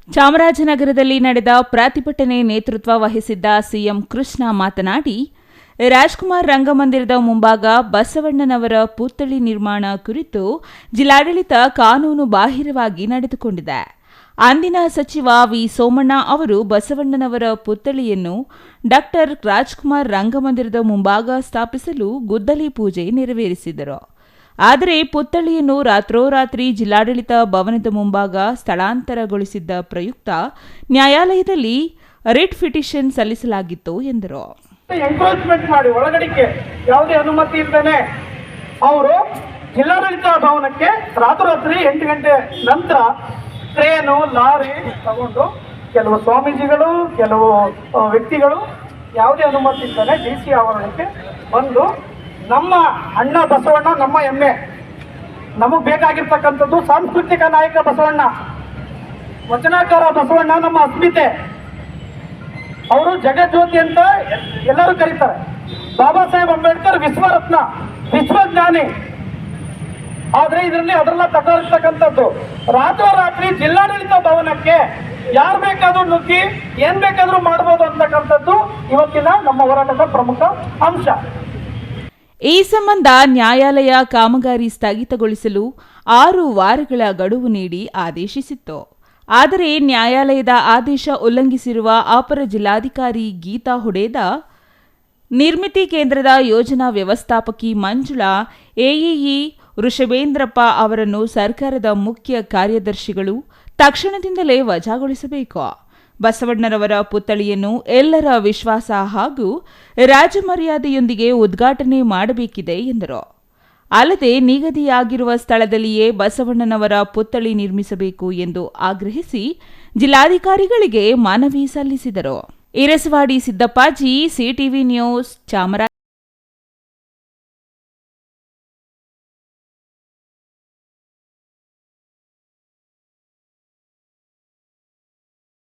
ಚಾಮರಾಜನಗರದಲ್ಲಿ ನಡೆದ ಪ್ರತಿಭಟನೆ ನೇತೃತ್ವ ವಹಿಸಿದ್ದ ಸಿಎಂ ಕೃಷ್ಣ ಮಾತನಾಡಿ, ರಾಜ್ಕುಮಾರ್ ರಂಗಮಂದಿರದ ಮುಂಭಾಗ ಬಸವಣ್ಣನವರ ಪುತ್ಥಳಿ ನಿರ್ಮಾಣ ಕುರಿತು ಜಿಲ್ಲಾಡಳಿತ ಕಾನೂನು ಬಾಹಿರವಾಗಿ ನಡೆದುಕೊಂಡಿದೆ. ಅಂದಿನ ಸಚಿವ ವಿ ಸೋಮಣ್ಣ ಅವರು ಬಸವಣ್ಣನವರ ಪುತ್ಥಳಿಯನ್ನು ಡಾ ರಾಜ್ಕುಮಾರ್ ರಂಗಮಂದಿರದ ಮುಂಭಾಗ ಸ್ಥಾಪಿಸಲು ಗುದ್ದಲಿ ಪೂಜೆ ನೆರವೇರಿಸಿದರು. ಆದರೆ ಪುತ್ಥಳಿಯನ್ನು ರಾತ್ರೋರಾತ್ರಿ ಜಿಲ್ಲಾಡಳಿತ ಭವನದ ಮುಂಭಾಗ ಸ್ಥಳಾಂತರಗೊಳಿಸಿದ್ದ ಪ್ರಯುಕ್ತ ನ್ಯಾಯಾಲಯದಲ್ಲಿ ರಿಟ್ ಪಿಟಿಷನ್ ಸಲ್ಲಿಸಲಾಗಿತ್ತು ಎಂದರು. ಎಂಕ್ರೋಚ್ಮೆಂಟ್ ಮಾಡಿ ಒಳಗಡೆಗೆ ಯಾವುದೇ ಅನುಮತಿ ಇಲ್ಲದೇನೆ ಅವರು ಜಿಲ್ಲಾಡಳಿತ ಭವನಕ್ಕೆ ರಾತ್ರೋರಾತ್ರಿ 8 ಗಂಟೆ ನಂತರ ಟ್ರೇನು ಲಾರಿ ತಗೊಂಡು ಕೆಲವು ಸ್ವಾಮೀಜಿಗಳು ಕೆಲವು ವ್ಯಕ್ತಿಗಳು ಯಾವುದೇ ಅನುಮತಿ ಇಲ್ಲದೆ DC ಆವರಣಕ್ಕೆ ಬಂದು ನಮ್ಮ ಅಣ್ಣ ಬಸವಣ್ಣ ನಮ್ಮ ಹೆಮ್ಮೆ, ನಮಗೆ ಬೇಕಾಗಿರ್ತಕ್ಕಂಥದ್ದು ಸಾಂಸ್ಕೃತಿಕ ನಾಯಕ ಬಸವಣ್ಣ, ವಚನಕಾರ ಬಸವಣ್ಣ ನಮ್ಮ ಅಸ್ಮಿತೆ, ಅವರು ಜಗಜ್ಯೋತಿ ಅಂತ ಎಲ್ಲರೂ ಕರೀತಾರೆ. ಬಾಬಾ ಸಾಹೇಬ್ ಅಂಬೇಡ್ಕರ್ ವಿಶ್ವರತ್ನ, ವಿಶ್ವಜ್ಞಾನಿ. ಆದ್ರೆ ಇದರಲ್ಲಿ ಅದರೆಲ್ಲ ತಗೊಂಡಿರ್ತಕ್ಕಂಥದ್ದು ರಾತ್ರೋರಾತ್ರಿ ಜಿಲ್ಲಾಡಳಿತ ಭವನಕ್ಕೆ ಯಾರು ಬೇಕಾದ್ರೂ ನುಗ್ಗಿ ಏನ್ ಬೇಕಾದ್ರೂ ಮಾಡಬಹುದು ಅಂತಕ್ಕಂಥದ್ದು ಇವತ್ತಿನ ನಮ್ಮ ಹೋರಾಟದ ಪ್ರಮುಖ ಅಂಶ. ಈ ಸಂಬಂಧ ನ್ಯಾಯಾಲಯ ಕಾಮಗಾರಿ ಸ್ಥಗಿತಗೊಳಿಸಲು 6 ವಾರಗಳ ಗಡುವು ನೀಡಿ ಆದೇಶಿಸಿತ್ತು. ಆದರೆ ನ್ಯಾಯಾಲಯದ ಆದೇಶ ಉಲ್ಲಂಘಿಸಿರುವ ಅಪರ ಜಿಲ್ಲಾಧಿಕಾರಿ ಗೀತಾ ಹುಡೇದ, ನಿರ್ಮಿತಿ ಕೇಂದ್ರದ ಯೋಜನಾ ವ್ಯವಸ್ಥಾಪಕಿ ಮಂಜುಳಾ, ಎಇಇ ವೃಷಭೇಂದ್ರಪ್ಪ ಅವರನ್ನು ಸರ್ಕಾರದ ಮುಖ್ಯ ಕಾರ್ಯದರ್ಶಿಗಳು ತಕ್ಷಣದಿಂದಲೇ ವಜಾಗೊಳಿಸಬೇಕು. ಬಸವಣ್ಣನವರ ಪುತ್ಥಳಿಯನ್ನು ಎಲ್ಲರ ವಿಶ್ವಾಸ ಹಾಗೂ ರಾಜಮರ್ಯಾದೆಯೊಂದಿಗೆ ಉದ್ಘಾಟನೆ ಮಾಡಬೇಕಿದೆ ಎಂದರು. ಅಲ್ಲದೆ ನಿಗದಿಯಾಗಿರುವ ಸ್ಥಳದಲ್ಲಿಯೇ ಬಸವಣ್ಣನವರ ಪುತ್ಥಳಿ ನಿರ್ಮಿಸಬೇಕು ಎಂದು ಆಗ್ರಹಿಸಿ ಜಿಲ್ಲಾಧಿಕಾರಿಗಳಿಗೆ ಮನವಿ ಸಲ್ಲಿಸಿದರು. Irasavadi Siddappaji, CTV news, Chamaraja.